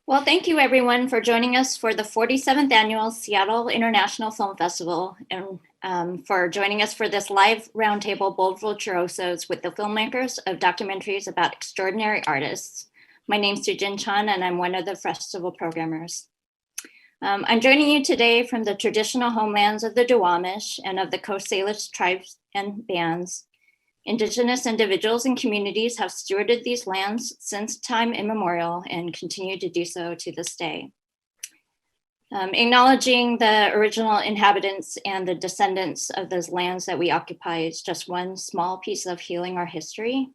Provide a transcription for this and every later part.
Well, thank you everyone for joining us for the 47th Annual Seattle International Film Festival and for joining us for this live roundtable Bold Virtuosos with the filmmakers of documentaries about extraordinary artists. My name's SuJ'n Chon and I'm one of the festival programmers. I'm joining you today from the traditional homelands of the Duwamish and of the Coast Salish tribes and bands. Indigenous individuals and communities have stewarded these lands since time immemorial and continue to do so to this day. Acknowledging the original inhabitants and the descendants of those lands that we occupy is just one small piece of healing our history.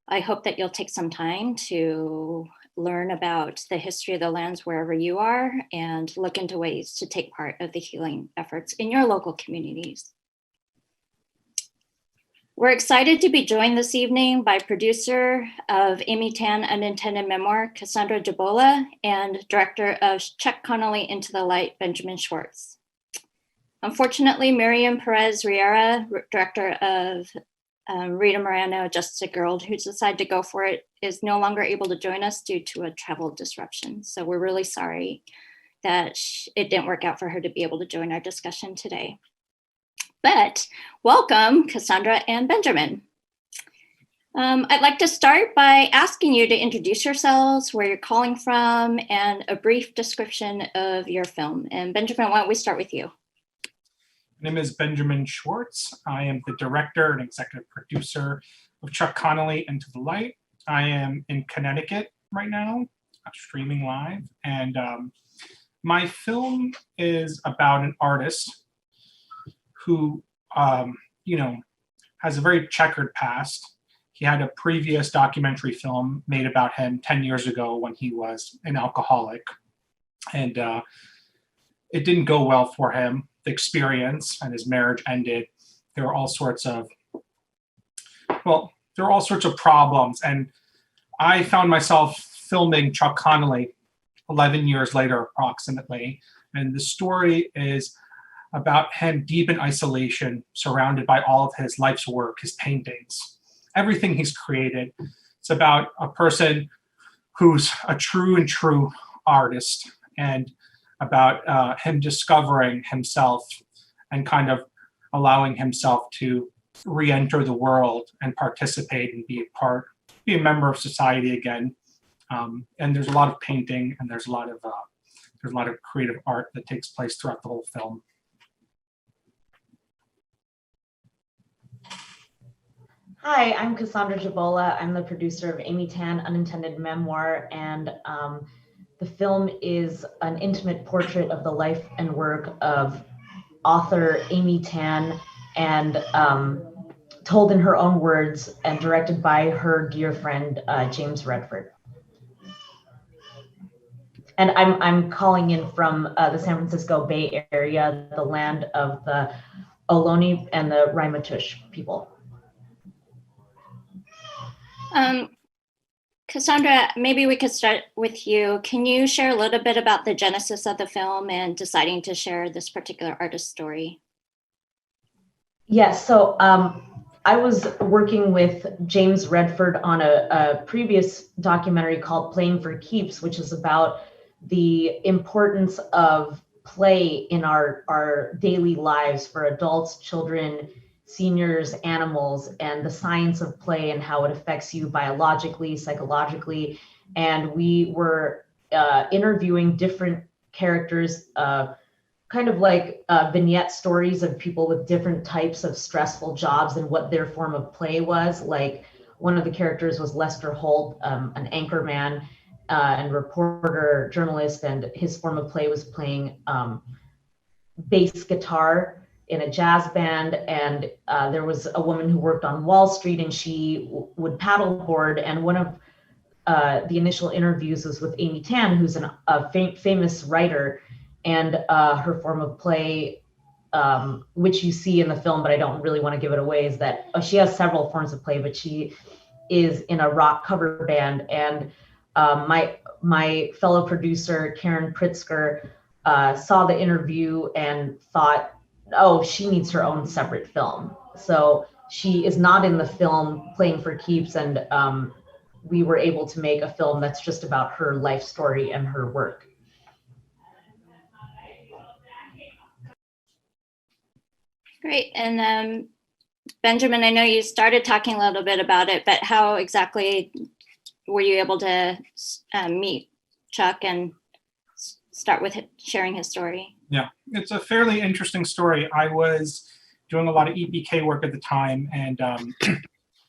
I hope that you'll take some time to learn about the history of the lands wherever you are and look into ways to take part of the healing efforts in your local communities. We're excited to be joined this evening by producer of Amy Tan Unintended Memoir, Cassandra Jabola, and director of Check Connelly Into the Light, Benjamin Schwartz. Unfortunately, Miriam Perez Riera, director of Rita Moreno, Just a Girl Who's Decided to Go For It, is no longer able to join us due to a travel disruption. So we're really sorry that it didn't work out for her to be able to join our discussion today. But welcome, Cassandra and Benjamin. I'd like to start by asking you to introduce yourselves, where you're calling from, and a brief description of your film. And Benjamin, why don't we start with you? My name is Benjamin Schwartz. I am the director and executive producer of Check Connelly Into the Light. I am in Connecticut right now, streaming live. And my film is about an artist who, has a very checkered past. He had a previous documentary film made about him 10 years ago when he was an alcoholic. And it didn't go well for him, the experience, and his marriage ended. There were all sorts of problems. And I found myself filming Chuck Connelly 11 years later, approximately. And the story is about him deep in isolation, surrounded by all of his life's work, his paintings, everything he's created. It's about a person who's a true artist, and about him discovering himself and kind of allowing himself to re-enter the world and participate and be a member of society again. And there's a lot of painting, and there's a lot of creative art that takes place throughout the whole film. Hi, I'm Cassandra Jabola. I'm the producer of Amy Tan Unintended Memoir, and the film is an intimate portrait of the life and work of author Amy Tan, and told in her own words and directed by her dear friend James Redford. And I'm calling in from the San Francisco Bay Area, the land of the Ohlone and the Ramaytush people. Cassandra, maybe we could start with you. Can you share a little bit about the genesis of the film and deciding to share this particular artist's story? Yes, so I was working with James Redford on a previous documentary called Playing for Keeps, which is about the importance of play in our daily lives for adults, children, seniors, animals, and the science of play and how it affects you biologically, psychologically. And we were interviewing different characters, kind of like vignette stories of people with different types of stressful jobs and what their form of play was. Like one of the characters was Lester Holt, an anchorman and reporter, journalist, and his form of play was playing bass guitar in a jazz band. And there was a woman who worked on Wall Street, and she would paddleboard. And one of the initial interviews was with Amy Tan, who's a famous writer, and her form of play, which you see in the film, but I don't really want to give it away, is that she has several forms of play, but she is in a rock cover band. And my fellow producer, Karen Pritzker, saw the interview and thought, oh, she needs her own separate film. So she is not in the film Playing for Keeps, and we were able to make a film that's just about her life story and her work. Great. And Benjamin, I know you started talking a little bit about it, but how exactly were you able to meet Chuck and start with sharing his story? Yeah, it's a fairly interesting story. I was doing a lot of EPK work at the time, and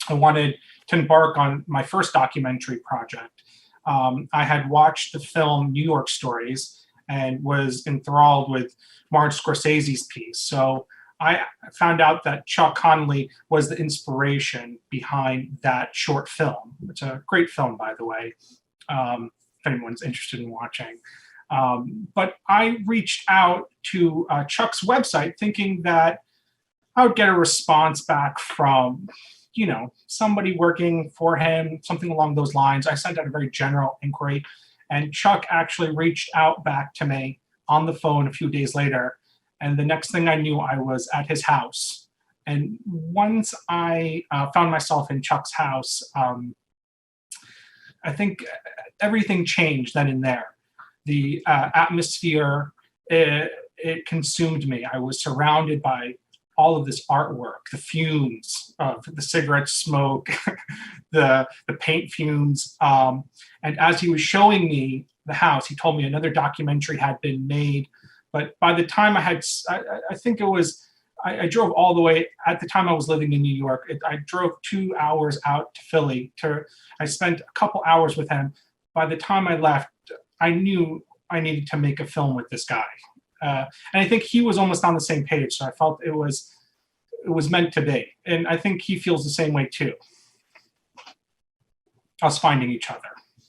I wanted to embark on my first documentary project. I had watched the film New York Stories and was enthralled with Martin Scorsese's piece. So I found out that Chuck Connelly was the inspiration behind that short film. It's a great film, by the way, if anyone's interested in watching. But I reached out to Chuck's website thinking that I would get a response back from, you know, somebody working for him, something along those lines. I sent out a very general inquiry, and Chuck actually reached out back to me on the phone a few days later. And the next thing I knew, I was at his house. And once I found myself in Chuck's house, I think everything changed then and there. The atmosphere, it consumed me. I was surrounded by all of this artwork, the fumes of the cigarette smoke, the paint fumes. And as he was showing me the house, he told me another documentary had been made. But by the time I think it was, I drove all the way, at the time I was living in New York, I drove 2 hours out to Philly. I spent a couple hours with him. By the time I left, I knew I needed to make a film with this guy. And I think he was almost on the same page. So I felt it was meant to be. And I think he feels the same way too. Us finding each other.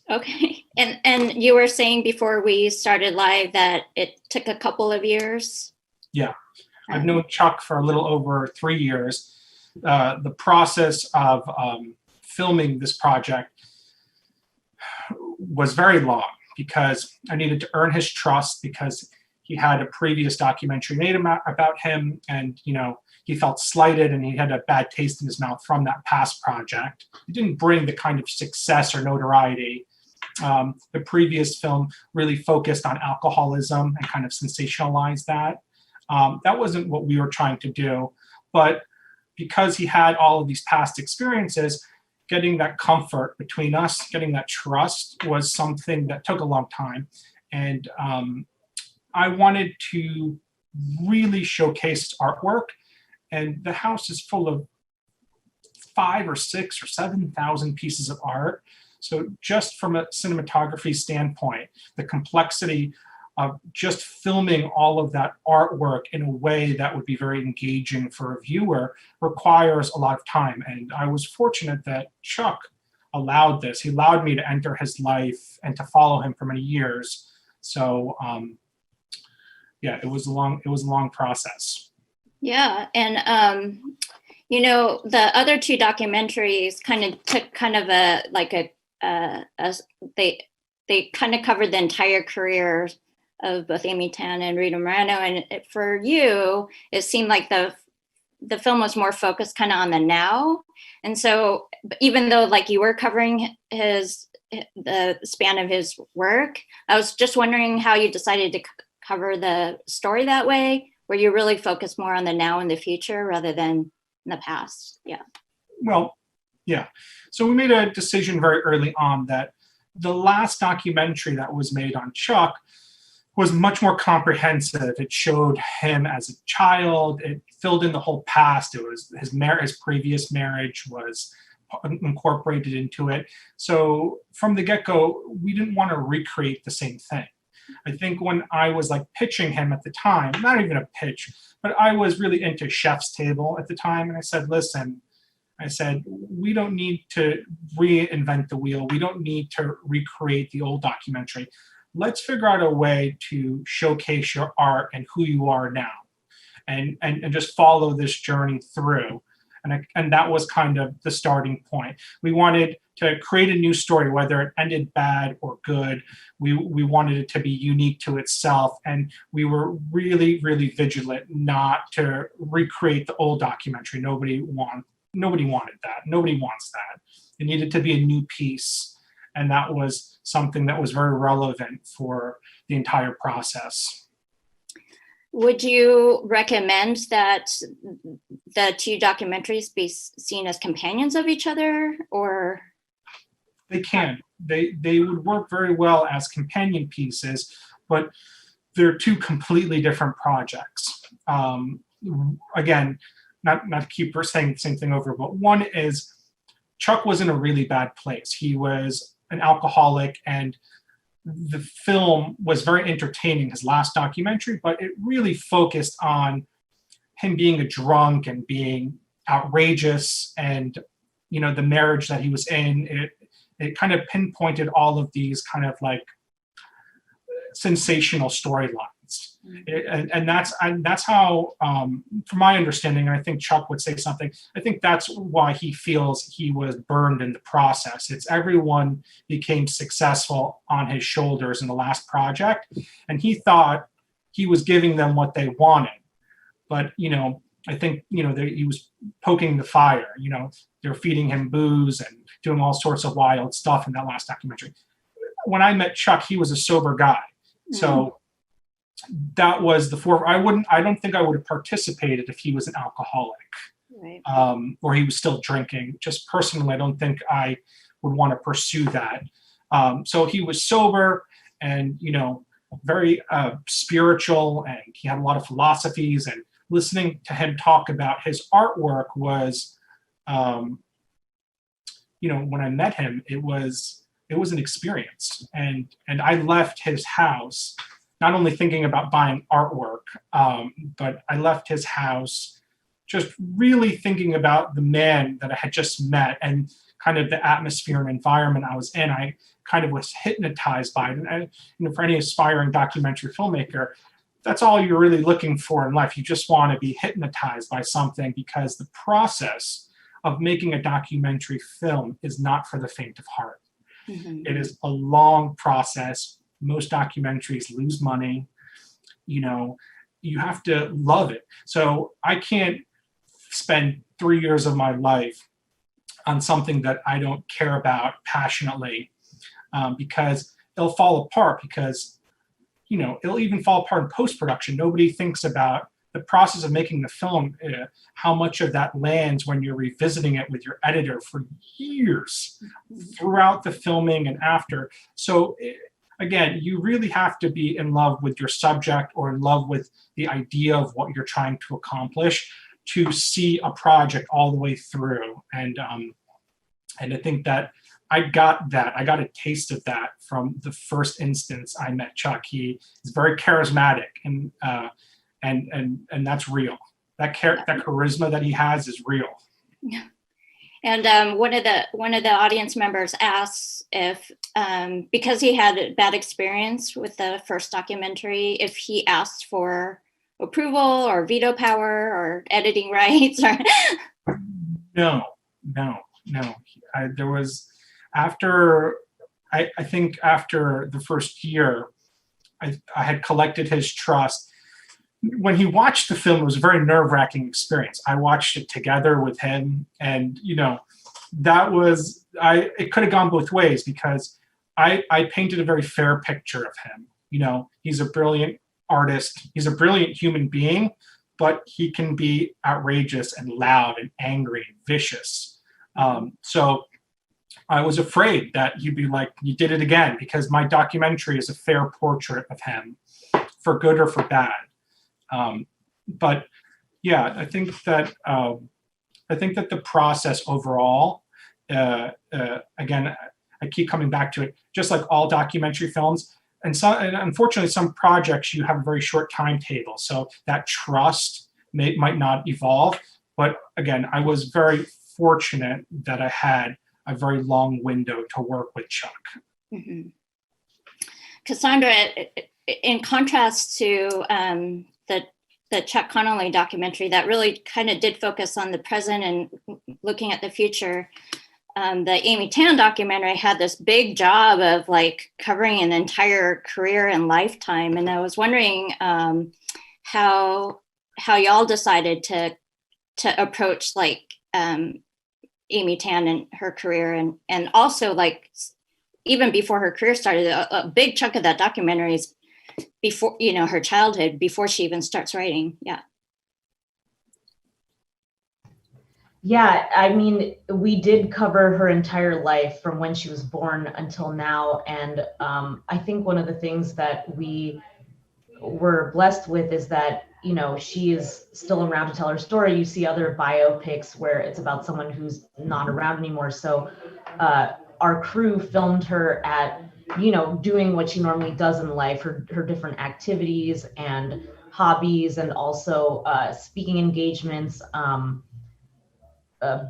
Okay. And you were saying before we started live that it took a couple of years? Yeah. I've known Chuck for a little over 3 years. The process of filming this project was very long because I needed to earn his trust because he had a previous documentary made about him, and you know, he felt slighted and he had a bad taste in his mouth from that past project. It didn't bring the kind of success or notoriety. The previous film really focused on alcoholism and kind of sensationalized that. That wasn't what we were trying to do, but because he had all of these past experiences, getting that comfort between us, getting that trust was something that took a long time. And I wanted to really showcase his artwork. And the house is full of 5,000 or 6,000 or 7,000 pieces of art. So just from a cinematography standpoint, the complexity of just filming all of that artwork in a way that would be very engaging for a viewer requires a lot of time. And I was fortunate that Chuck allowed this. He allowed me to enter his life and to follow him for many years. So yeah, it was a long process. Yeah, and you know, the other two documentaries kind of took kind of they kind of covered the entire career of both Amy Tan and Rita Moreno, and for you, it seemed like the film was more focused kind of on the now. And so, even though like you were covering the span of his work, I was just wondering how you decided to cover the story that way, where you really focus more on the now and the future rather than in the past. Yeah. Well, yeah. So we made a decision very early on that the last documentary that was made on Chuck was much more comprehensive. It showed him as a child. It filled in the whole past. It was his previous marriage was incorporated into it. So from the get-go, we didn't want to recreate the same thing. I think when I was like pitching him at the time, not even a pitch, but I was really into Chef's Table at the time. And I said, listen, we don't need to reinvent the wheel. We don't need to recreate the old documentary. Let's figure out a way to showcase your art and who you are now and just follow this journey through. And that was kind of the starting point. We wanted to create a new story, whether it ended bad or good. We wanted it to be unique to itself. And we were really, really vigilant not to recreate the old documentary. Nobody wanted that. Nobody wants that. It needed to be a new piece. And that was something that was very relevant for the entire process. Would you recommend that the two documentaries be seen as companions of each other, or? They can. They would work very well as companion pieces, but they're two completely different projects. Again, not to keep saying the same thing over, but one is Chuck was in a really bad place. He was an alcoholic, and the film was very entertaining, his last documentary, but it really focused on him being a drunk and being outrageous, and the marriage that he was in. It kind of pinpointed all of these kind of like sensational storylines. And that's how, from my understanding, and I think Chuck would say something, I think that's why he feels he was burned in the process. It's everyone became successful on his shoulders in the last project, and he thought he was giving them what they wanted. But, I think, he was poking the fire. They're feeding him booze and doing all sorts of wild stuff in that last documentary. When I met Chuck, he was a sober guy. So that was I don't think I would have participated if he was an alcoholic, right, or he was still drinking. Just personally, I don't think I would want to pursue that. So he was sober and, very spiritual, and he had a lot of philosophies, and listening to him talk about his artwork was, when I met him, it was an experience. And I left his house not only thinking about buying artwork, but I left his house just really thinking about the man that I had just met and kind of the atmosphere and environment I was in. I kind of was hypnotized by it. And for any aspiring documentary filmmaker, that's all you're really looking for in life. You just want to be hypnotized by something, because the process of making a documentary film is not for the faint of heart. Mm-hmm. It is a long process. Most documentaries lose money. You have to love it. So I can't spend 3 years of my life on something that I don't care about passionately, because it'll fall apart, because it'll even fall apart in post-production. Nobody thinks about the process of making the film, how much of that lands when you're revisiting it with your editor for years throughout the filming and after. So again, you really have to be in love with your subject or in love with the idea of what you're trying to accomplish to see a project all the way through. And I think that I got a taste of that from the first instance I met Chuck. He is very charismatic, and that's real. That charisma that he has is real. Yeah. And one of the audience members asks if, because he had a bad experience with the first documentary, if he asked for approval or veto power or editing rights. Or No. There was, after I think after the first year, I had collected his trust. When he watched the film, it was a very nerve-wracking experience. I watched it together with him, and that was it could have gone both ways, because I painted a very fair picture of him. He's a brilliant artist, he's a brilliant human being, but he can be outrageous and loud and angry and vicious. So I was afraid that he'd be like, you did it again, because my documentary is a fair portrait of him, for good or for bad. But yeah, I think that the process overall, again, I keep coming back to it, just like all documentary films, and unfortunately some projects you have a very short timetable, so that trust might not evolve. But again, I was very fortunate that I had a very long window to work with Chuck. Mm-hmm. Cassandra, in contrast to the Chuck Connelly documentary that really kind of did focus on the present and looking at the future, the Amy Tan documentary had this big job of like covering an entire career and lifetime. And I was wondering how y'all decided to approach like Amy Tan and her career, and also like even before her career started, a big chunk of that documentary is before, you know, her childhood, before she even starts writing. Yeah. Yeah, I mean, we did cover her entire life from when she was born until now. And I think one of the things that we were blessed with is that, you know, she is still around to tell her story. You see other biopics where it's about someone who's not around anymore. So our crew filmed her at, you know, doing what she normally does in life, her different activities and hobbies, and also speaking engagements,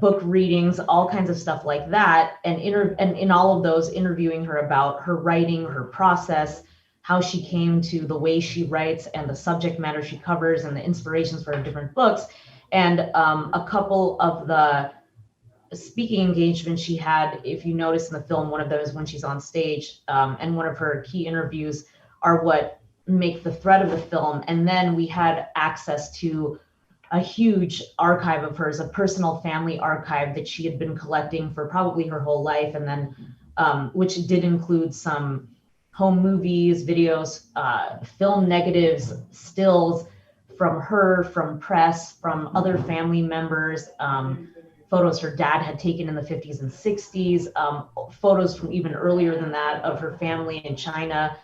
book readings, all kinds of stuff like that. And in all of those, interviewing her about her writing, her process, how she came to the way she writes and the subject matter she covers and the inspirations for her different books. And a couple of the speaking engagements she had, if you notice in the film, one of them is when she's on stage, and one of her key interviews are what make the thread of the film. And then we had access to a huge archive of hers, a personal family archive that she had been collecting for probably her whole life. And then, which did include some home movies, videos, film negatives, stills from her, from press, from other family members, photos her dad had taken in the 50s and 60s, photos from even earlier than that of her family in China.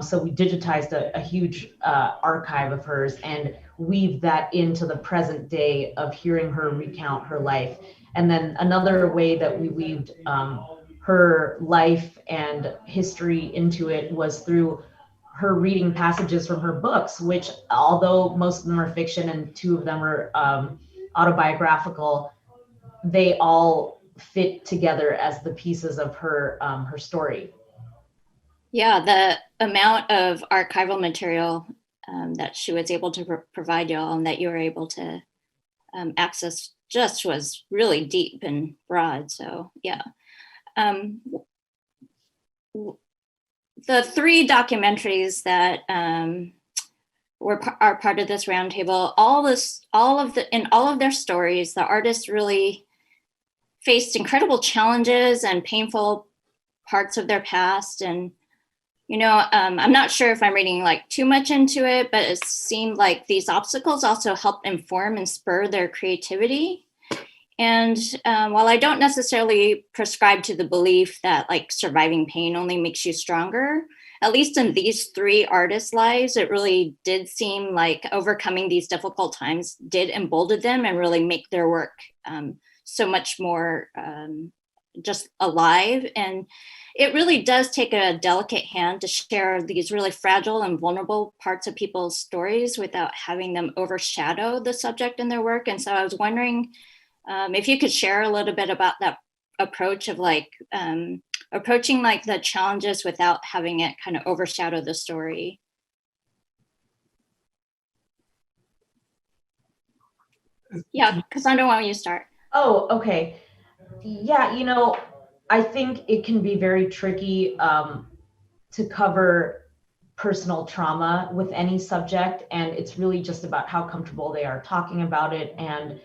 So we digitized a huge archive of hers and weaved that into the present day of hearing her recount her life. And then another way that we weaved her life and history into it was through her reading passages from her books, which, although most of them are fiction and two of them are autobiographical, they all fit together as the pieces of her her story. Yeah, the amount of archival material that she was able to provide y'all and that you were able to access just was really deep and broad. So yeah. The three documentaries that are part of this roundtable, in all of their stories, the artists really faced incredible challenges and painful parts of their past. And you know, I'm not sure if I'm reading like too much into it, but it seemed like these obstacles also helped inform and spur their creativity. And while I don't necessarily prescribe to the belief that like surviving pain only makes you stronger, at least in these three artists' lives, it really did seem like overcoming these difficult times did embolden them and really make their work so much more just alive. And it really does take a delicate hand to share these really fragile and vulnerable parts of people's stories without having them overshadow the subject in their work. And so I was wondering if you could share a little bit about that approach of like approaching like the challenges without having it kind of overshadow the story. Yeah, Cassandra, why don't you start? Oh, okay. Yeah, you know, I think it can be very tricky to cover personal trauma with any subject, and it's really just about how comfortable they are talking about it. And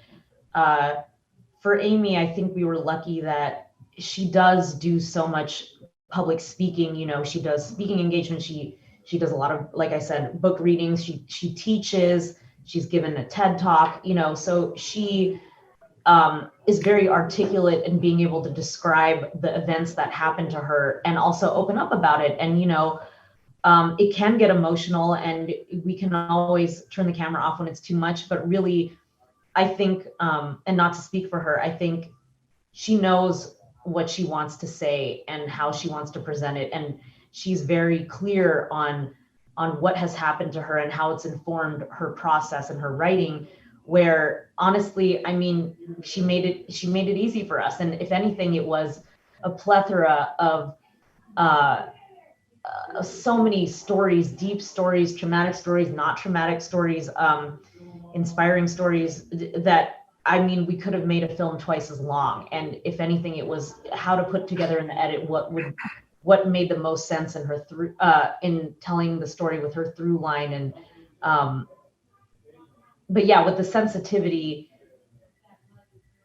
for Amy, I think we were lucky that she does do so much public speaking. You know, she does speaking engagements. She does a lot of, like I said, book readings. She teaches. She's given a TED talk. You know, so she is very articulate in being able to describe the events that happened to her and also open up about it. And, you know, it can get emotional and we can always turn the camera off when it's too much, but really, I think, and not to speak for her, I think she knows what she wants to say and how she wants to present it. And she's very clear on what has happened to her and how it's informed her process and her writing, where honestly, I mean, she made it easy for us. And if anything, it was a plethora of so many stories, deep stories, traumatic stories, not traumatic stories, inspiring stories that, I mean, we could have made a film twice as long. And if anything, it was how to put together in the edit what made the most sense in her in telling the story with her through line. And but yeah, with the sensitivity,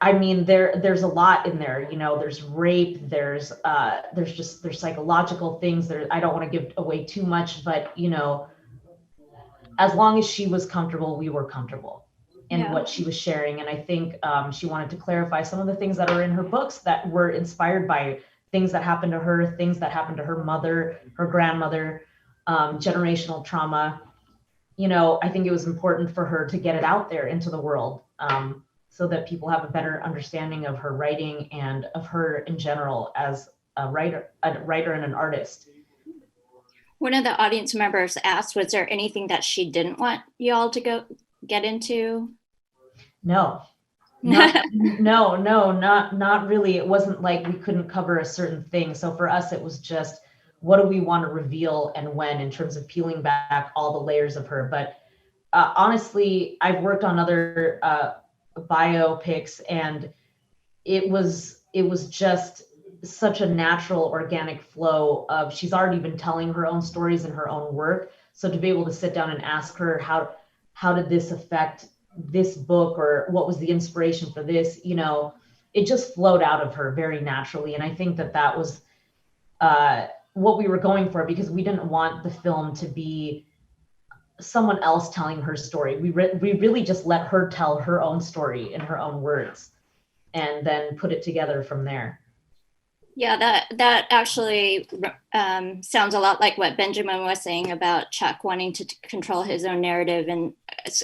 I mean, there's a lot in there. There's rape, there's psychological things. I don't want to give away too much, but as long as she was comfortable, we were comfortable in Yeah. what she was sharing. And I think she wanted to clarify some of the things that are in her books that were inspired by things that happened to her, things that happened to her mother, her grandmother, generational trauma. I think it was important for her to get it out there into the world, so that people have a better understanding of her writing and of her in general as a writer and an artist. One of the audience members asked, was there anything that she didn't want you all to get into? No. Not really. It wasn't like we couldn't cover a certain thing. So for us, it was just, what do we want to reveal and when, in terms of peeling back all the layers of her. But honestly, I've worked on other biopics, and it was just such a natural, organic flow of, she's already been telling her own stories in her own work. So to be able to sit down and ask her, how did this affect this book, or what was the inspiration for this, it just flowed out of her very naturally. And I think that was what we were going for, because we didn't want the film to be someone else telling her story. We really just let her tell her own story in her own words, and then put it together from there. Yeah, that actually sounds a lot like what Benjamin was saying about Chuck wanting to control his own narrative. And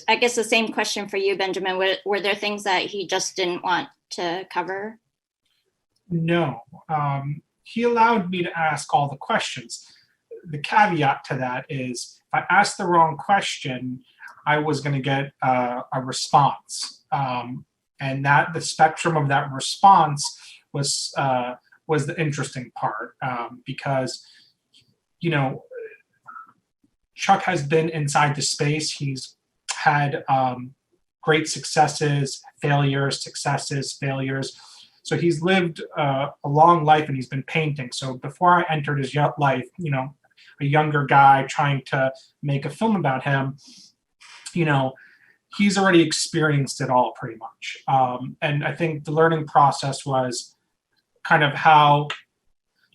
I guess the same question for you, Benjamin. Were there things that he just didn't want to cover? No. He allowed me to ask all the questions. The caveat to that is, if I asked the wrong question, I was going to get a response. And that the spectrum of that response was the interesting part, because, Chuck has been inside the space. He's had great successes, failures, successes, failures. So he's lived a long life, and he's been painting. So before I entered his life, a younger guy trying to make a film about him, he's already experienced it all pretty much. And I think the learning process was kind of how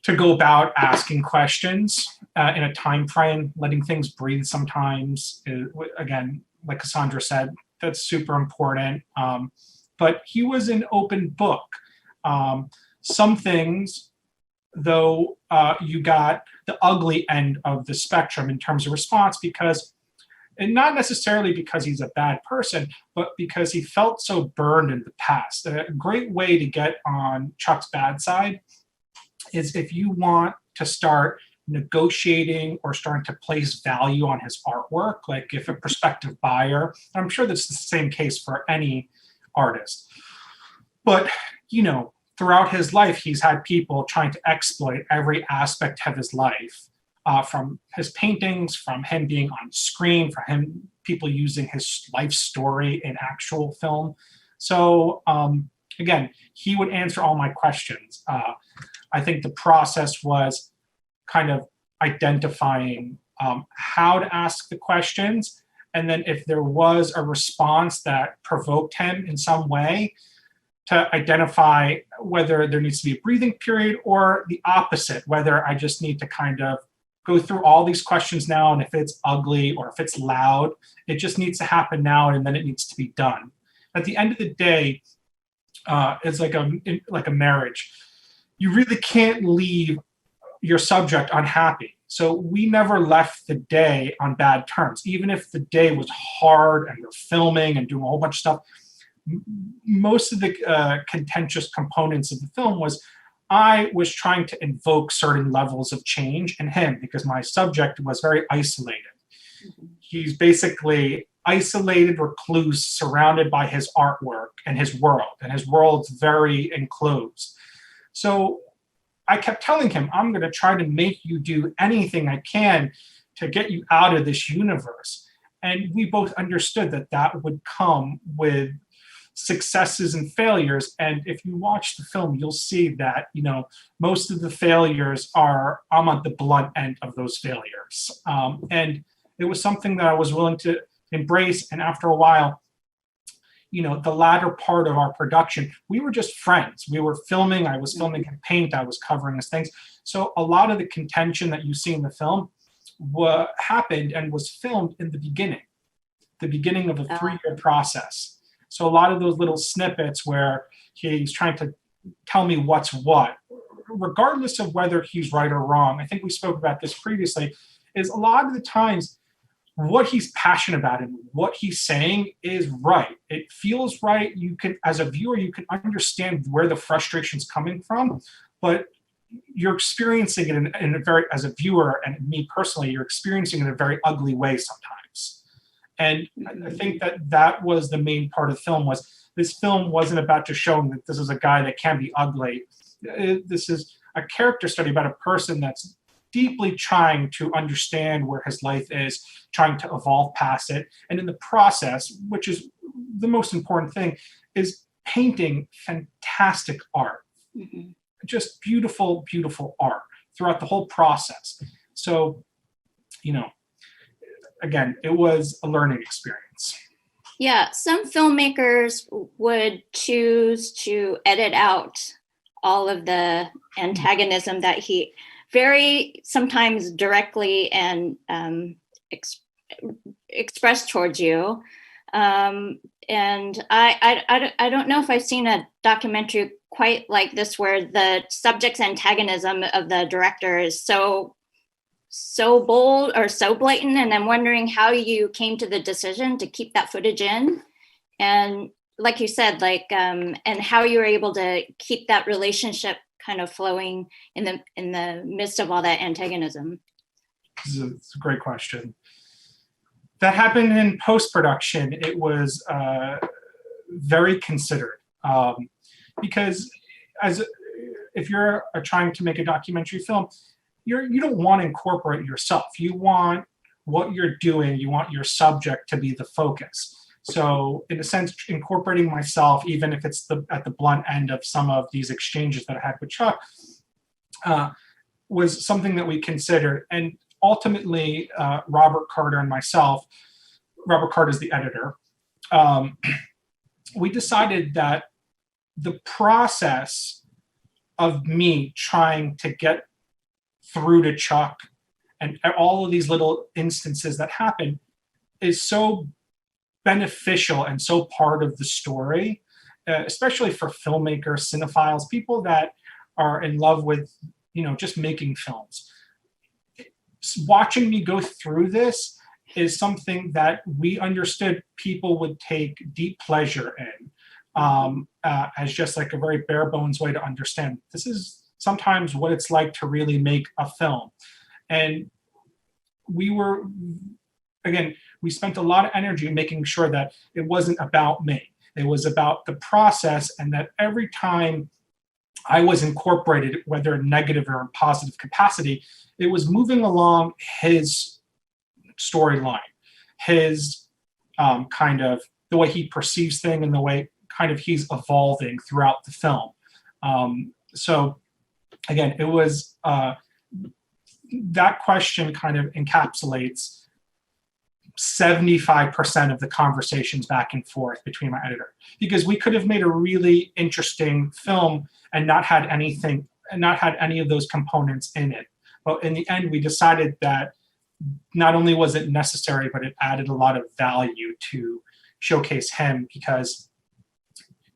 to go about asking questions in a time frame, letting things breathe sometimes. Again, like Cassandra said, that's super important. But he was an open book. Some things, though, you got the ugly end of the spectrum in terms of response, and not necessarily because he's a bad person, but because he felt so burned in the past. A great way to get on Chuck's bad side is if you want to start negotiating or starting to place value on his artwork, like if a prospective buyer, I'm sure that's the same case for any artist, but throughout his life, he's had people trying to exploit every aspect of his life, from his paintings, from him being on screen, people using his life story in actual film. So again, he would answer all my questions. I think the process was kind of identifying how to ask the questions, and then if there was a response that provoked him in some way, to identify whether there needs to be a breathing period, or the opposite, whether I just need to kind of go through all these questions now, and if it's ugly or if it's loud, it just needs to happen now, and then it needs to be done. At the end of the day, it's like a marriage. You really can't leave your subject unhappy. So we never left the day on bad terms, even if the day was hard and we're filming and doing a whole bunch of stuff. Most of the contentious components of the film was I was trying to invoke certain levels of change in him, because my subject was very isolated. He's basically isolated recluse surrounded by his artwork and his world's very enclosed. So I kept telling him, I'm going to try to make you do anything I can to get you out of this universe. And we both understood that would come with successes and failures. And if you watch the film, you'll see that, most of the failures I'm at the blunt end of those failures. And it was something that I was willing to embrace. And after a while, the latter part of our production, we were just friends. We were filming. I was filming in paint. I was covering his things. So a lot of the contention that you see in the film happened and was filmed in the beginning of a 3-year process. So a lot of those little snippets where he's trying to tell me what's what, regardless of whether he's right or wrong, I think we spoke about this previously, is a lot of the times what he's passionate about and what he's saying is right. It feels right. You can, as a viewer, you can understand where the frustration's coming from, but you're experiencing it in a very, as a viewer, and me personally, you're experiencing it in a very ugly way sometimes. And I think that was the main part of the film. Was this film wasn't about just showing that this is a guy that can be ugly. This is a character study about a person that's deeply trying to understand where his life is, trying to evolve past it. And in the process, which is the most important thing, is painting fantastic art. Mm-hmm. Just beautiful, beautiful art throughout the whole process. So, again, it was a learning experience. Yeah, some filmmakers would choose to edit out all of the antagonism that he very sometimes directly and expressed towards you. And I don't know if I've seen a documentary quite like this where the subject's antagonism of the director is so bold or so blatant, and I'm wondering how you came to the decision to keep that footage in, and like you said, and how you were able to keep that relationship kind of flowing in the midst of all that antagonism. It's a great question. That happened in post-production. It was very considered, because if you're trying to make a documentary film, you don't want to incorporate yourself. You want what you're doing. You want your subject to be the focus. So in a sense, incorporating myself, even if it's at the blunt end of some of these exchanges that I had with Chuck, was something that we considered. And ultimately, Robert Carter and myself, Robert Carter is the editor, we decided that the process of me trying to get through to Chuck and all of these little instances that happen is so beneficial and so part of the story, especially for filmmakers, cinephiles, people that are in love with, just making films. Watching me go through this is something that we understood people would take deep pleasure in, as just like a very bare bones way to understand. This is sometimes what it's like to really make a film. And we spent a lot of energy making sure that it wasn't about me. It was about the process, and that every time I was incorporated, whether in negative or in positive capacity, it was moving along his storyline, his kind of the way he perceives things and the way kind of he's evolving throughout the film. So again, it was that question kind of encapsulates 75% of the conversations back and forth between my editor, because we could have made a really interesting film and not had any of those components in it. But in the end, we decided that not only was it necessary, but it added a lot of value to showcase him, because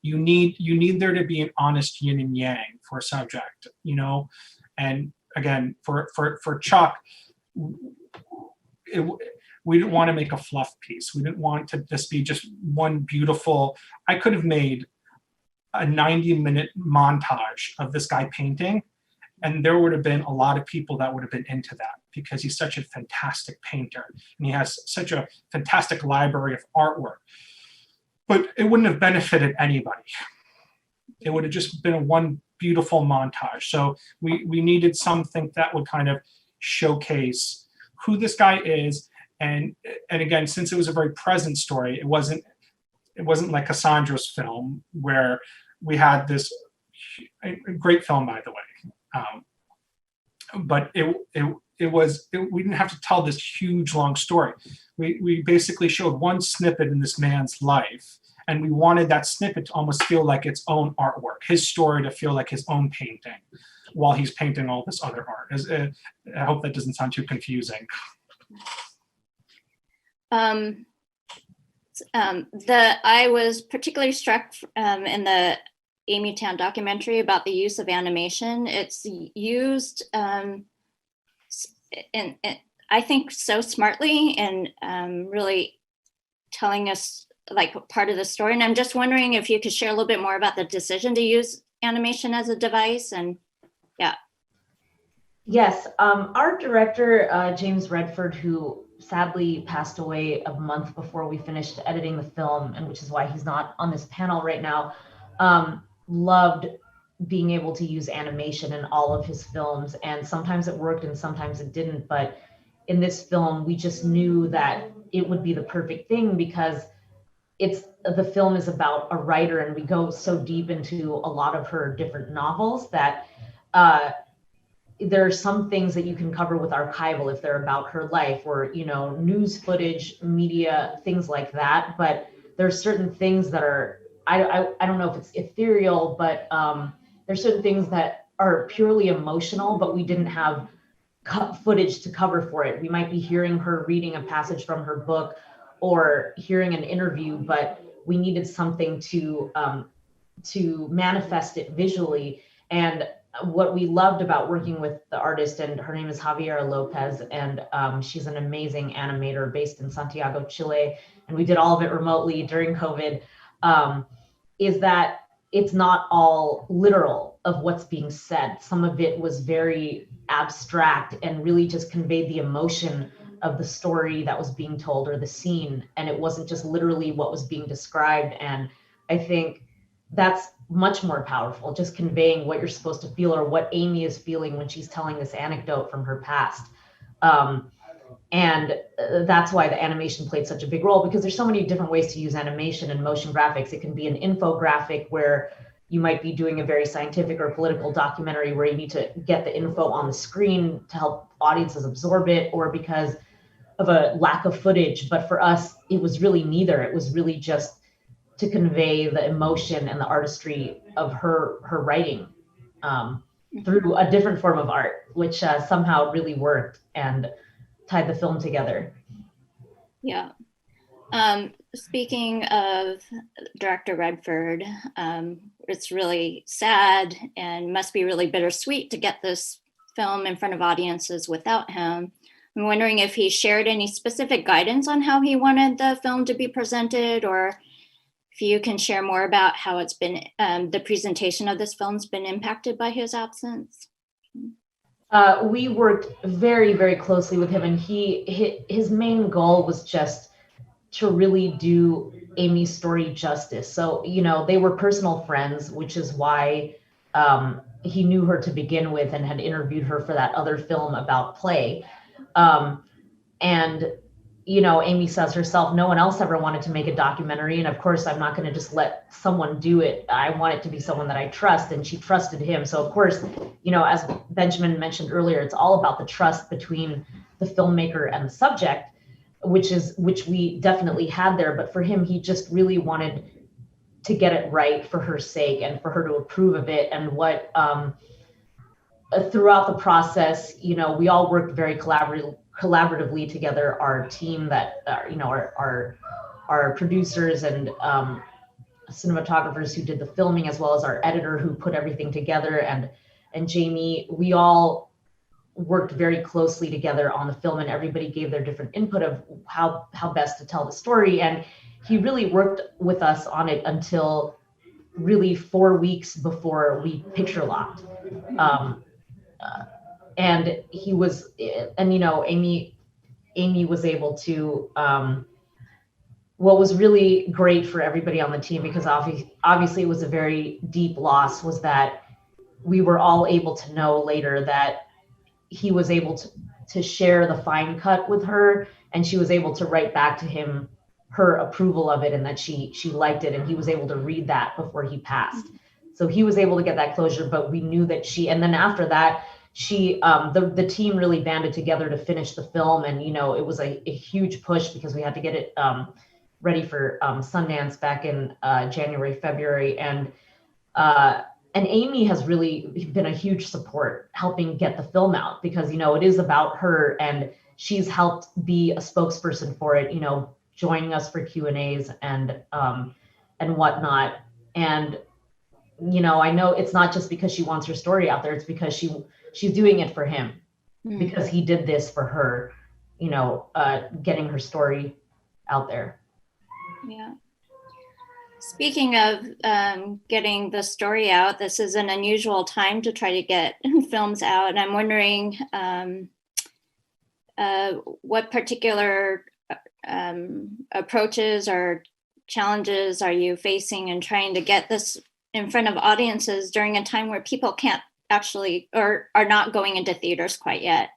you need there to be an honest yin and yang for a subject, And again, for Chuck, we didn't want to make a fluff piece. We didn't want to just be one beautiful. I could have made a 90-minute montage of this guy painting, and there would have been a lot of people that would have been into that, because he's such a fantastic painter and he has such a fantastic library of artwork. But it wouldn't have benefited anybody. It would have just been one beautiful montage. So we needed something that would kind of showcase who this guy is. And again, since it was a very present story, it wasn't like Cassandra's film, where we had this great film, by the way. But we didn't have to tell this huge long story. We basically showed one snippet in this man's life, And we wanted that snippet to almost feel like its own artwork, his story to feel like his own painting while he's painting all this other art. I hope that doesn't sound too confusing. I was particularly struck in the Amy Tan documentary about the use of animation. It's used in I think so smartly and really telling us like part of the story. And I'm just wondering if you could share a little bit more about the decision to use animation as a device. And yeah. Yes, our director, James Redford, who sadly passed away a month before we finished editing the film, and which is why he's not on this panel right now, loved being able to use animation in all of his films. And sometimes it worked and sometimes it didn't. But in this film, we just knew that it would be the perfect thing because the film is about a writer, and we go so deep into a lot of her different novels that there are some things that you can cover with archival if they're about her life, or news footage, media, things like that. But there's certain things that are I don't know if it's ethereal, but there's certain things that are purely emotional, but we didn't have footage to cover for it. We might be hearing her reading a passage from her book or hearing an interview, but we needed something to manifest it visually. And what we loved about working with the artist, and her name is Javiera Lopez, and she's an amazing animator based in Santiago, Chile, and we did all of it remotely during COVID, is that it's not all literal of what's being said. Some of it was very abstract and really just conveyed the emotion of the story that was being told or the scene, and it wasn't just literally what was being described. And I think that's much more powerful, just conveying what you're supposed to feel or what Amy is feeling when she's telling this anecdote from her past. And that's why the animation played such a big role, because there's so many different ways to use animation and motion graphics. It can be an infographic where you might be doing a very scientific or political documentary where you need to get the info on the screen to help audiences absorb it, or because of a lack of footage. But for us, it was really neither. It was really just to convey the emotion and the artistry of her writing through a different form of art, which somehow really worked and tied the film together. Yeah. Speaking of Director Redford, it's really sad and must be really bittersweet to get this film in front of audiences without him. I'm wondering if he shared any specific guidance on how he wanted the film to be presented, or if you can share more about how it's been, the presentation of this film's been impacted by his absence. We worked very, very closely with him, and his main goal was just to really do Amy's story justice. So, they were personal friends, which is why he knew her to begin with and had interviewed her for that other film about play. And Amy says herself, no one else ever wanted to make a documentary. And of course, I'm not going to just let someone do it. I want it to be someone that I trust. And she trusted him. So of course, as Benjamin mentioned earlier, it's all about the trust between the filmmaker and the subject, which we definitely had there. But for him, he just really wanted to get it right for her sake and for her to approve of it. And what throughout the process, we all worked very collaboratively together. Our team that our producers and cinematographers who did the filming, as well as our editor who put everything together, and Jamie, we all worked very closely together on the film, and everybody gave their different input of how best to tell the story. And he really worked with us on it until really 4 weeks before we picture locked. And he was, and Amy was able to, what was really great for everybody on the team, because obviously it was a very deep loss, was that we were all able to know later that he was able to share the fine cut with her, and she was able to write back to him her approval of it and that she liked it, and he was able to read that before he passed. So he was able to get that closure, but we knew that and then after that, the team really banded together to finish the film. And, it was a huge push because we had to get it ready for Sundance back in January, February. And Amy has really been a huge support helping get the film out, because, you know, it is about her, and she's helped be a spokesperson for it, you know, joining us for Q&As and whatnot. And, you know, I know it's not just because she wants her story out there, it's because she's doing it for him, because he did this for her, you know, getting her story out there. Yeah. Speaking of getting the story out, this is an unusual time to try to get films out. And I'm wondering what particular approaches or challenges are you facing in trying to get this in front of audiences during a time where people can't actually, or are not going into theaters quite yet?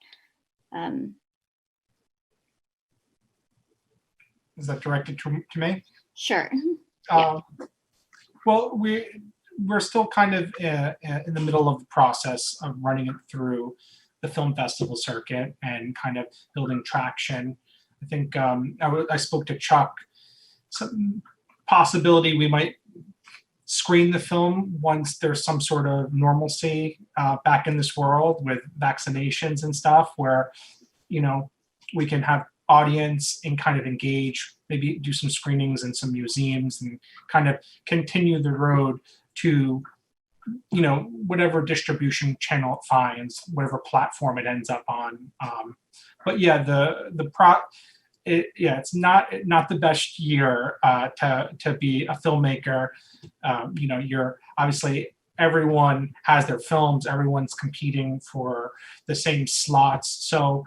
Is that directed to me? Sure. Well, we're still kind of in the middle of the process of running it through the film festival circuit and kind of building traction. I think I spoke to Chuck. Some possibility we might screen the film once there's some sort of normalcy back in this world with vaccinations and stuff, where, you know, we can have audience and kind of engage, maybe do some screenings in some museums and kind of continue the road to, you know, whatever distribution channel it finds, whatever platform it ends up on. But yeah, it's not the best year to be a filmmaker. You know, you're obviously, everyone has their films, everyone's competing for the same slots. So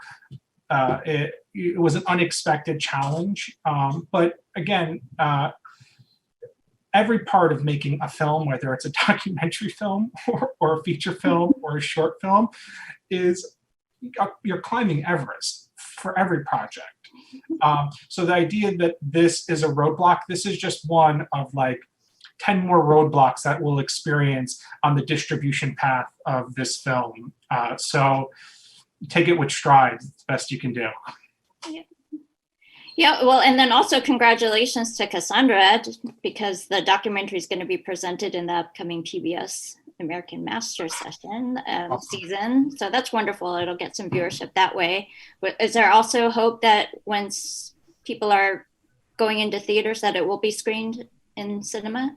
it was an unexpected challenge. But again, every part of making a film, whether it's a documentary film or a feature film or a short film, is you're climbing Everest for every project. So the idea that this is a roadblock, this is just one of like 10 more roadblocks that we'll experience on the distribution path of this film. So take it with strides, it's the best you can do. Yeah, well, and then also congratulations to Cassandra, because the documentary is going to be presented in the upcoming PBS American Masters session season. So that's wonderful. It'll get some viewership that way. But is there also hope that once people are going into theaters that it will be screened in cinema?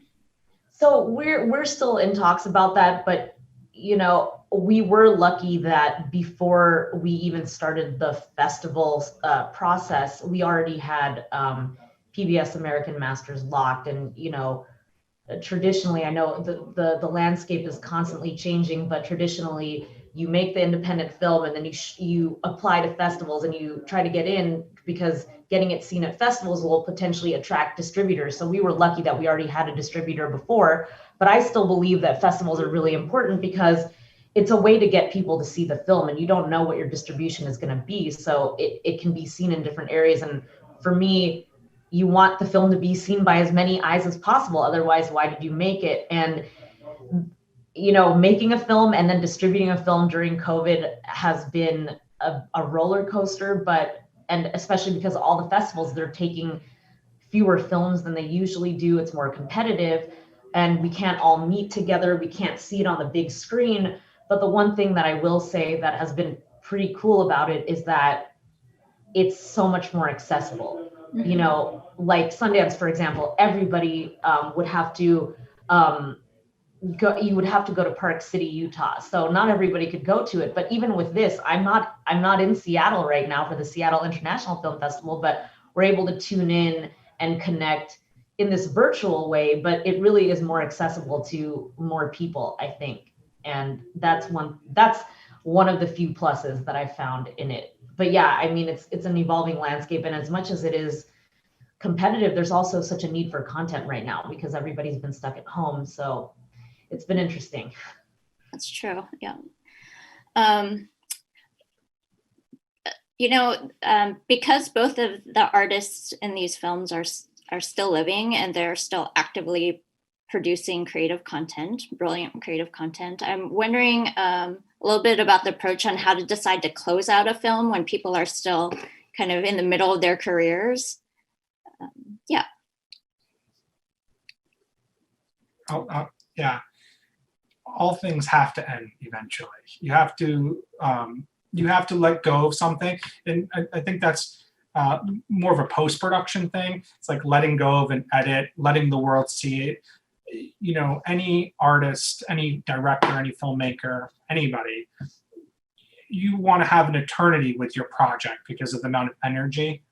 So we're still in talks about that, but, you know, we were lucky that before we even started the festival process, we already had PBS American Masters locked. And, you know, traditionally, I know the landscape is constantly changing, but traditionally you make the independent film and then you apply to festivals and you try to get in, because getting it seen at festivals will potentially attract distributors. So we were lucky that we already had a distributor before, but I still believe that festivals are really important because it's a way to get people to see the film, and you don't know what your distribution is going to be. So it can be seen in different areas. And for me, you want the film to be seen by as many eyes as possible. Otherwise, why did you make it? And, you know, making a film and then distributing a film during COVID has been a roller coaster, and especially because all the festivals, they're taking fewer films than they usually do. It's more competitive and we can't all meet together. We can't see it on the big screen. But the one thing that I will say that has been pretty cool about it is that it's so much more accessible. You know, like Sundance, for example, everybody would have to you would have to go to Park City, Utah. So not everybody could go to it. But even with this, I'm not in Seattle right now for the Seattle International Film Festival, but we're able to tune in and connect in this virtual way, but it really is more accessible to more people, I think. And that's one of the few pluses that I found in it. But yeah, I mean, it's an evolving landscape, and as much as it is competitive, there's also such a need for content right now because everybody's been stuck at home. So it's been interesting. That's true. Yeah. You know, because both of the artists in these films are still living and they're still actively producing creative content, brilliant creative content. I'm wondering a little bit about the approach on how to decide to close out a film when people are still kind of in the middle of their careers. yeah. Yeah. All things have to end eventually. You have to let go of something, and I think that's more of a post-production thing. It's like letting go of an edit, letting the world see it. You know, any artist, any director, any filmmaker, anybody, you want to have an eternity with your project because of the amount of energy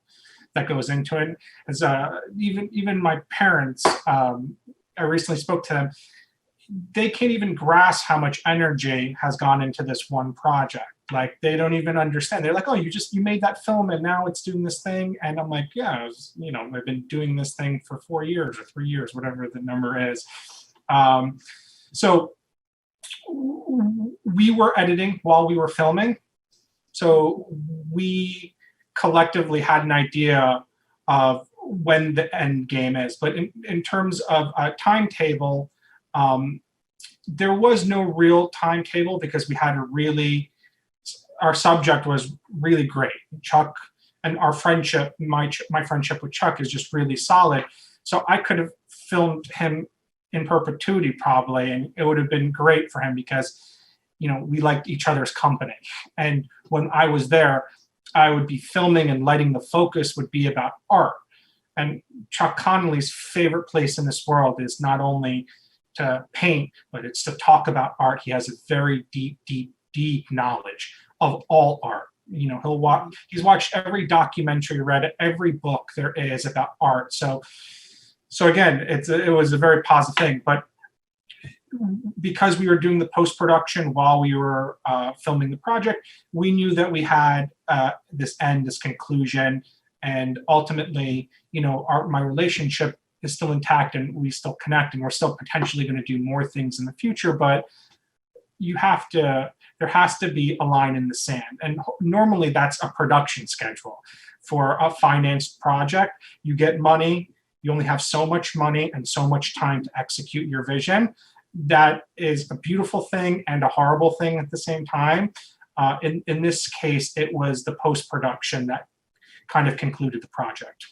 that goes into it. As even my parents, I recently spoke to them. They can't even grasp how much energy has gone into this one project. Like, they don't even understand. They're like, oh, you made that film and now it's doing this thing. And I'm like, yeah, I've been doing this thing for 4 years or 3 years, whatever the number is. So we were editing while we were filming. So we collectively had an idea of when the end game is. But in terms of a timetable, there was no real timetable because we had our subject was really great. Chuck and our friendship, my friendship with Chuck is just really solid. So I could have filmed him in perpetuity probably, and it would have been great for him because, we liked each other's company. And when I was there, I would be filming and letting the focus would be about art. And Chuck Connelly's favorite place in this world is not only to paint, but it's to talk about art. He has a very deep knowledge of all art. He's watched every documentary, read every book there is about art. So again, it was a very positive thing. But because we were doing the post-production while we were filming the project, we knew that we had this conclusion, and ultimately, my relationship is still intact and we still connect, and we're still potentially going to do more things in the future. But there has to be a line in the sand. And normally that's a production schedule. For a financed project, you get money, you only have so much money and so much time to execute your vision. That is a beautiful thing and a horrible thing at the same time. In this case, it was the post-production that kind of concluded the project.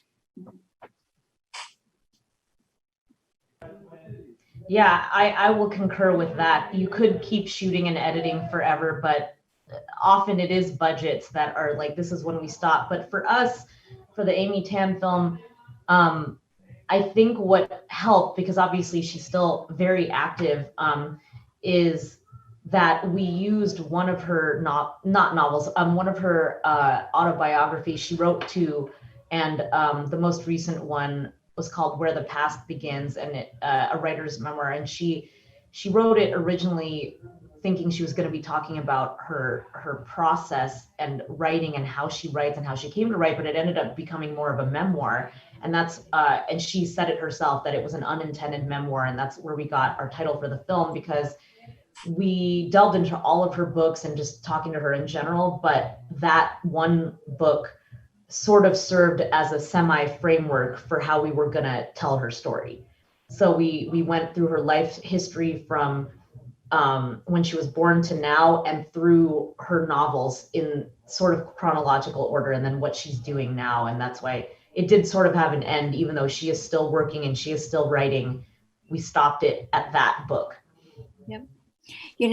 Yeah, I will concur with that. You could keep shooting and editing forever, but often it is budgets that are like, this is when we stop. But for us, for the Amy Tan film, I think what helped, because obviously she's still very active, is that we used one of her, not novels, one of her autobiographies. She wrote two, and the most recent one was called Where the Past Begins, and a writer's memoir. And she wrote it originally thinking she was going to be talking about her process and writing and how she writes and how she came to write, but it ended up becoming more of a memoir. And that's and she said it herself that it was an unintended memoir, and that's where we got our title for the film, because we delved into all of her books and just talking to her in general, but that one book sort of served as a semi-framework for how we were going to tell her story. So we went through her life history from when she was born to now, and through her novels in sort of chronological order, and then what she's doing now. And that's why it did sort of have an end, even though she is still working and she is still writing. We stopped it at that book. Yep. In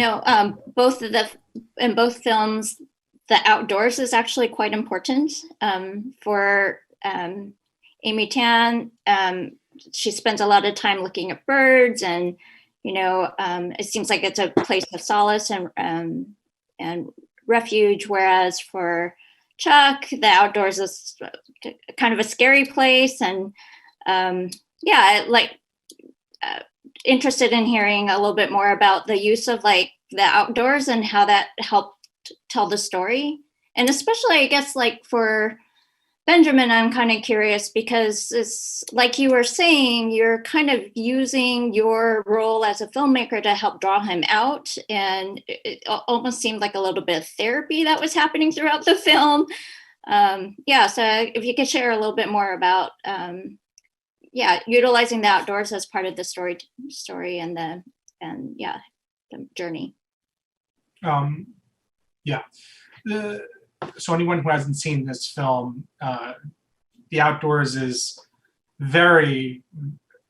both films, the outdoors is actually quite important. For Amy Tan, she spends a lot of time looking at birds, and it seems like it's a place of solace and refuge. Whereas for Chuck, the outdoors is kind of a scary place, and interested in hearing a little bit more about the use of like the outdoors and how that helped tell the story. And especially, I guess, like for Benjamin, I'm kind of curious because it's like you were saying, you're kind of using your role as a filmmaker to help draw him out. And it almost seemed like a little bit of therapy that was happening throughout the film. So if you could share a little bit more about, utilizing the outdoors as part of the story and the journey. So anyone who hasn't seen this film, the outdoors is very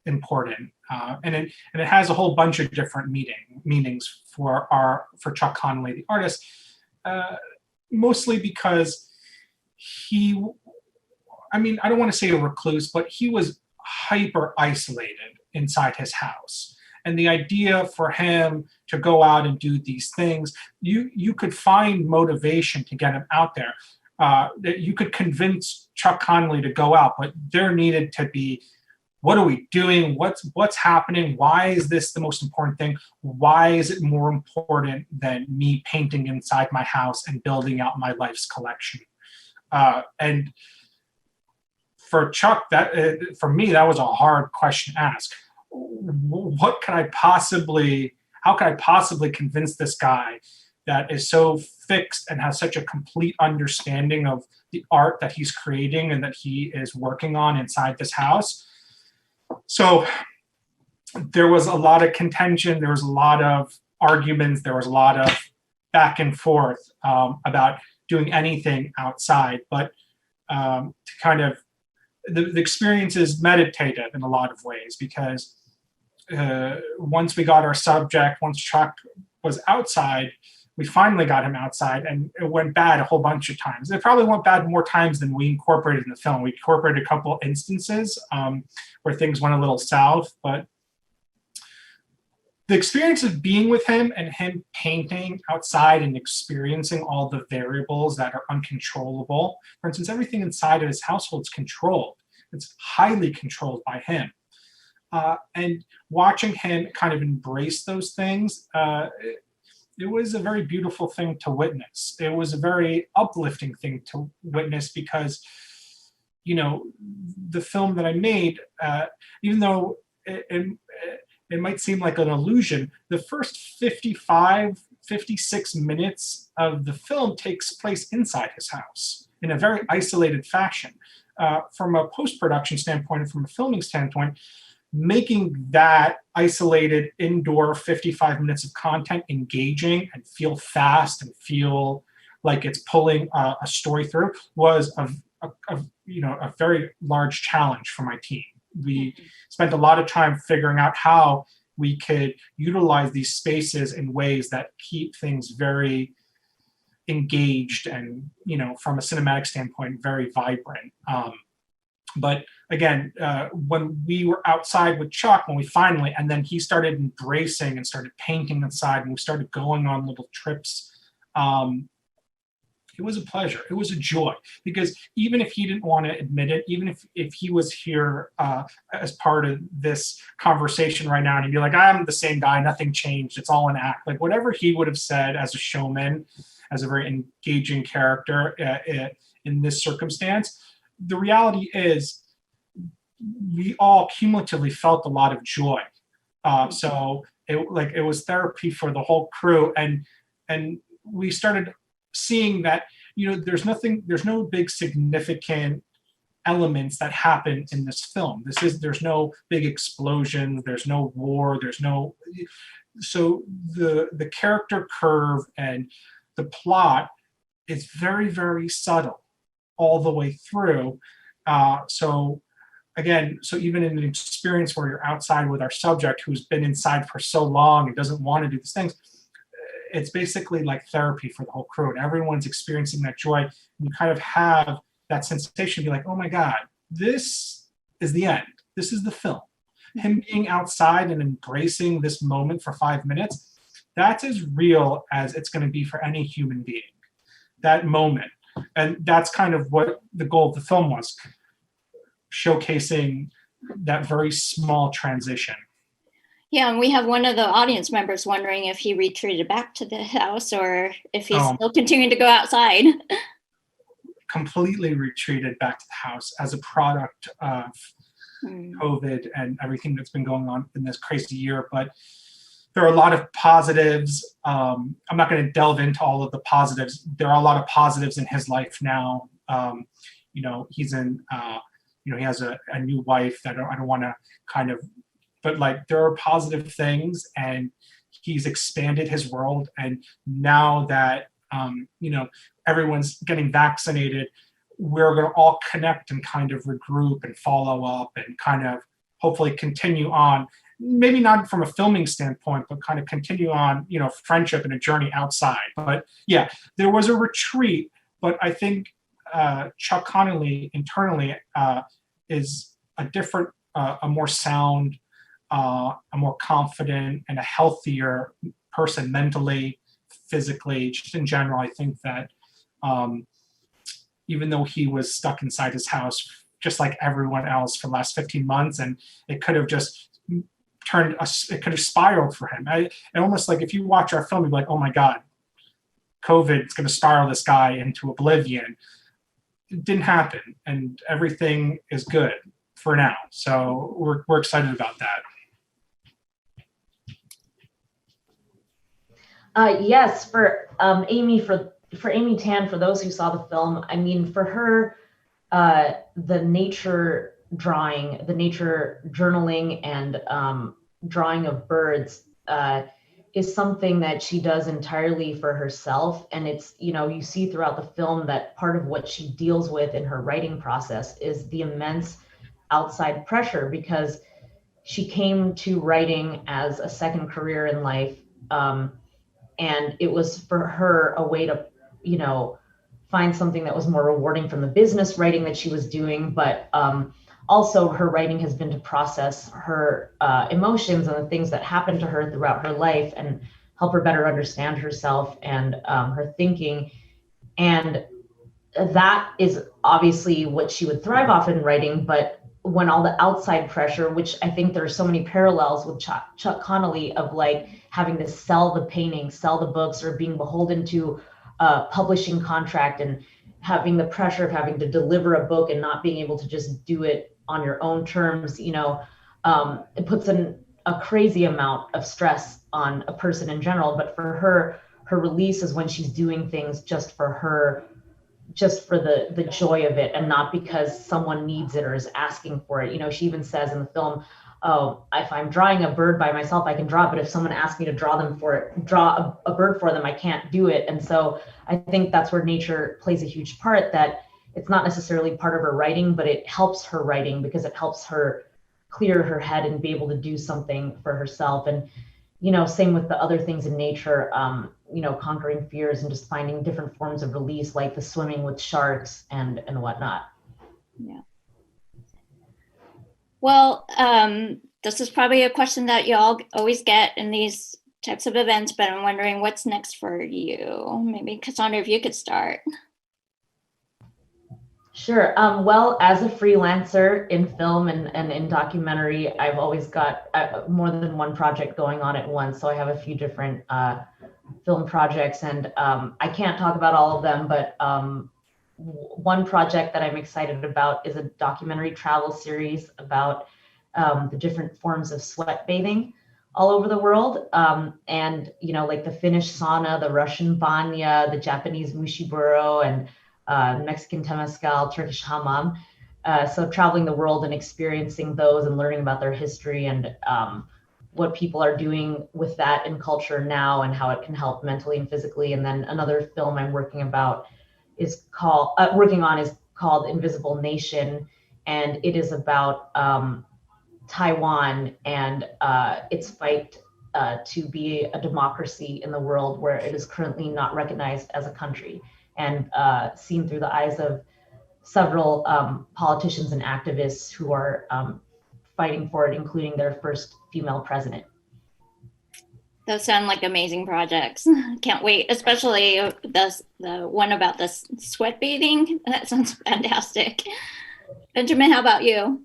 important, and it has a whole bunch of different meanings for Chuck Connelly, the artist, mostly because he, I mean, I don't want to say a recluse, but he was hyper isolated inside his house. And the idea for him to go out and do these things, you could find motivation to get him out there. That you could convince Chuck Connelly to go out, but there needed to be, what are we doing? What's happening? Why is this the most important thing? Why is it more important than me painting inside my house and building out my life's collection? And for Chuck, for me, that was a hard question to ask. How could I possibly convince this guy that is so fixed and has such a complete understanding of the art that he's creating and that he is working on inside this house? So there was a lot of contention, there was a lot of arguments, there was a lot of back and forth about doing anything outside. But to kind of, the experience is meditative in a lot of ways, because once we got our subject, once Chuck was outside, we finally got him outside, and it went bad a whole bunch of times. It probably went bad more times than we incorporated in the film. We incorporated a couple instances where things went a little south, but the experience of being with him and him painting outside and experiencing all the variables that are uncontrollable. For instance, everything inside of his household is controlled. It's highly controlled by him. And watching him kind of embrace those things, it was a very beautiful thing to witness. It was a very uplifting thing to witness, because, you know, the film that I made, even though it might seem like an illusion, the first 56 minutes of the film takes place inside his house in a very isolated fashion. From a post-production standpoint and from a filming standpoint, making that isolated indoor 55 minutes of content engaging and feel fast and feel like it's pulling a story through was a very large challenge for my team. We spent a lot of time figuring out how we could utilize these spaces in ways that keep things very engaged and, you know, from a cinematic standpoint, very vibrant. But again, when we were outside with Chuck, and then he started embracing and started painting inside, and we started going on little trips, it was a pleasure. It was a joy, because even if he didn't want to admit it, even if he was here as part of this conversation right now, and he'd be like, I'm the same guy, nothing changed, it's all an act. Like whatever he would have said as a showman, as a very engaging character in this circumstance, the reality is we all cumulatively felt a lot of joy. So it was therapy for the whole crew, and we started seeing that, you know, there's no big significant elements that happen in this film. There's no big explosions, there's no war, so the character curve and the plot is very, very subtle all the way through. So even in an experience where you're outside with our subject who's been inside for so long and doesn't want to do these things, it's basically like therapy for the whole crew, and everyone's experiencing that joy. You kind of have that sensation to be like, oh my God, this is the end. This is the film. Him being outside and embracing this moment for 5 minutes, that's as real as it's going to be for any human being, that moment. And that's kind of what the goal of the film was, showcasing that very small transition. Yeah, and we have one of the audience members wondering if he retreated back to the house or if he's still continuing to go outside. Completely retreated back to the house as a product of COVID and everything that's been going on in this crazy year. But there are a lot of positives. I'm not going to delve into all of the positives. There are a lot of positives in his life now. He's in, he has a new wife that I don't want to kind of, but like there are positive things, and he's expanded his world. And now that, everyone's getting vaccinated, we're going to all connect and kind of regroup and follow up and kind of hopefully continue on, maybe not from a filming standpoint, but kind of continue on, friendship and a journey outside. But yeah, there was a retreat, but I think Chuck Connelly internally is a different, a more sound, a more confident and a healthier person mentally, physically, just in general. I think that even though he was stuck inside his house, just like everyone else for the last 15 months, and it could have just it could have spiraled for him. And almost like if you watch our film, you'd be like, oh my God, COVID is going to spiral this guy into oblivion. It didn't happen, and everything is good for now. So we're excited about that. Yes, for Amy, for Amy Tan, for those who saw the film, I mean, for her, the nature drawing, the nature journaling and drawing of birds is something that she does entirely for herself. And it's, you see throughout the film that part of what she deals with in her writing process is the immense outside pressure, because she came to writing as a second career in life. And it was for her a way to, find something that was more rewarding from the business writing that she was doing. But also her writing has been to process her emotions and the things that happened to her throughout her life and help her better understand herself and her thinking. And that is obviously what she would thrive off in writing. But when all the outside pressure, which I think there are so many parallels with Chuck Connelly of like having to sell the painting, sell the books, or being beholden to a publishing contract and having the pressure of having to deliver a book and not being able to just do it on your own terms, it puts a crazy amount of stress on a person in general. But for her, her release is when she's doing things just for her, just for the joy of it, and not because someone needs it or is asking for it. She even says in the film, oh, if I'm drawing a bird by myself, I can draw it, but if someone asks me to draw a bird for them, I can't do it. And so I think that's where nature plays a huge part, that it's not necessarily part of her writing, but it helps her writing because it helps her clear her head and be able to do something for herself. And same with the other things in nature, conquering fears and just finding different forms of release, like the swimming with sharks and whatnot. Yeah. Well, this is probably a question that you all always get in these types of events, but I'm wondering what's next for you. Maybe Cassandra, if you could start. Sure. Well, as a freelancer in film and in documentary, I've always got more than one project going on at once. So I have a few different film projects, and I can't talk about all of them, but one project that I'm excited about is a documentary travel series about the different forms of sweat bathing all over the world. And, like the Finnish sauna, the Russian banya, the Japanese mushiburo, and Mexican temazcal, Turkish hammam. So traveling the world and experiencing those and learning about their history and what people are doing with that in culture now and how it can help mentally and physically. And then another film I'm working on is called Invisible Nation. And it is about Taiwan and its fight to be a democracy in the world where it is currently not recognized as a country, and seen through the eyes of several politicians and activists who are fighting for it, including their first female president. Those sound like amazing projects. Can't wait, especially the one about the sweat bathing. That sounds fantastic. Benjamin, how about you?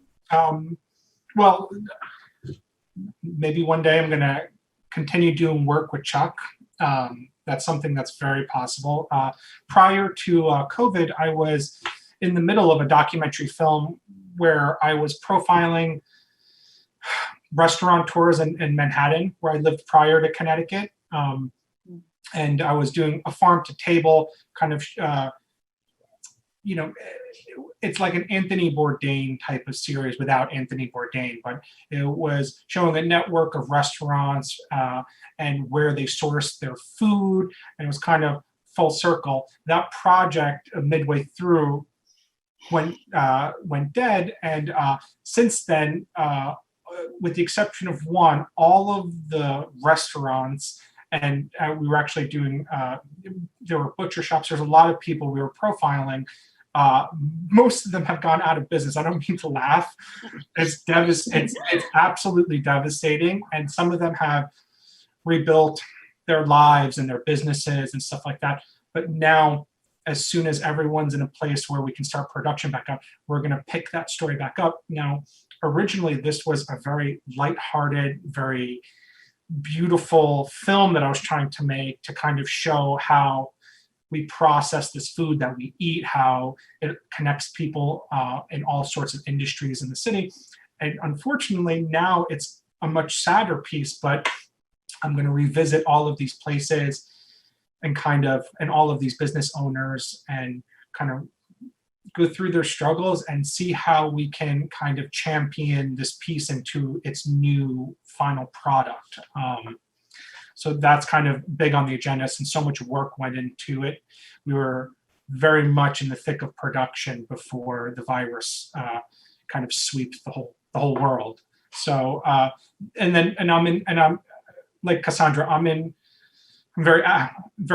Well, maybe one day I'm going to continue doing work with Chuck. That's something that's very possible. Prior to COVID, I was in the middle of a documentary film where I was profiling restaurateurs in Manhattan, where I lived prior to Connecticut. And I was doing a farm to table kind of, it's like an Anthony Bourdain type of series without Anthony Bourdain, but it was showing a network of restaurants and where they source their food. And it was kind of full circle. That project midway through went dead, and since then, with the exception of one, all of the restaurants, and we were actually doing, there were butcher shops, there's a lot of people we were profiling. Most of them have gone out of business. I don't mean to laugh. It's absolutely devastating. And some of them have rebuilt their lives and their businesses and stuff like that. But now, as soon as everyone's in a place where we can start production back up, we're going to pick that story back up. Now, originally, this was a very lighthearted, very beautiful film that I was trying to make to kind of show how we process this food that we eat, how it connects people in all sorts of industries in the city. And unfortunately, now it's a much sadder piece, but I'm going to revisit all of these places and all of these business owners and kind of go through their struggles and see how we can kind of champion this piece into its new final product. So that's kind of big on the agenda, since so much work went into it. We were very much in the thick of production before the virus kind of sweeps the whole world. So I'm like Cassandra. I'm very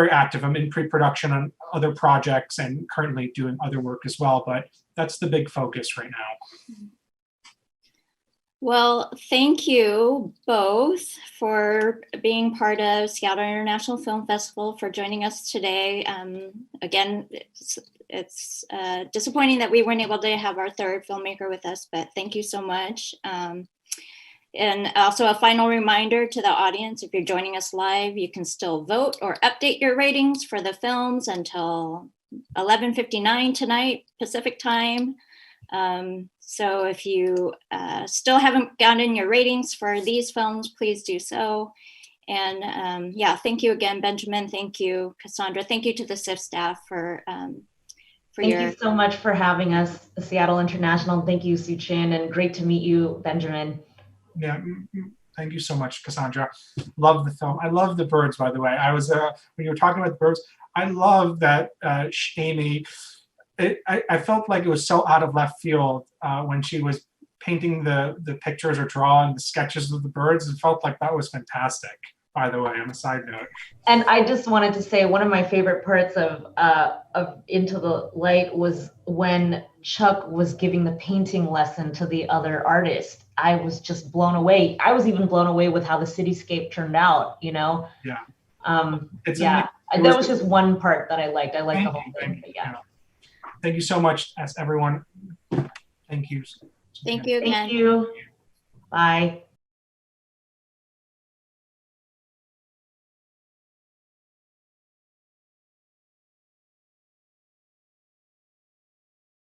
active. I'm in pre-production on other projects and currently doing other work as well. But that's the big focus right now. Well, thank you both for being part of Seattle International Film Festival, for joining us today. Again, it's disappointing that we weren't able to have our third filmmaker with us, but thank you so much. And also a final reminder to the audience, if you're joining us live, you can still vote or update your ratings for the films until 11:59 tonight, Pacific time. So if you still haven't gotten your ratings for these films, please do so. And yeah, thank you again, Benjamin. Thank you, Cassandra. Thank you to the SIFF staff for Thank you so much for having us, Seattle International. Thank you, SuJ'n, and great to meet you, Benjamin. Yeah, thank you so much, Cassandra. Love the film. I love the birds, by the way. I was when you were talking about the birds, I love that Amy. I felt like it was so out of left field when she was painting the pictures or drawing the sketches of the birds. It felt like that was fantastic, by the way, on a side note. And I just wanted to say one of my favorite parts of Into the Light was when Chuck was giving the painting lesson to the other artist. I was just blown away. I was even blown away with how the cityscape turned out, you know? Yeah. That was just one part that I liked. I liked the whole thing. Yeah. Thank you so much, as everyone. Thank you. Thank you again. Thank you. Bye.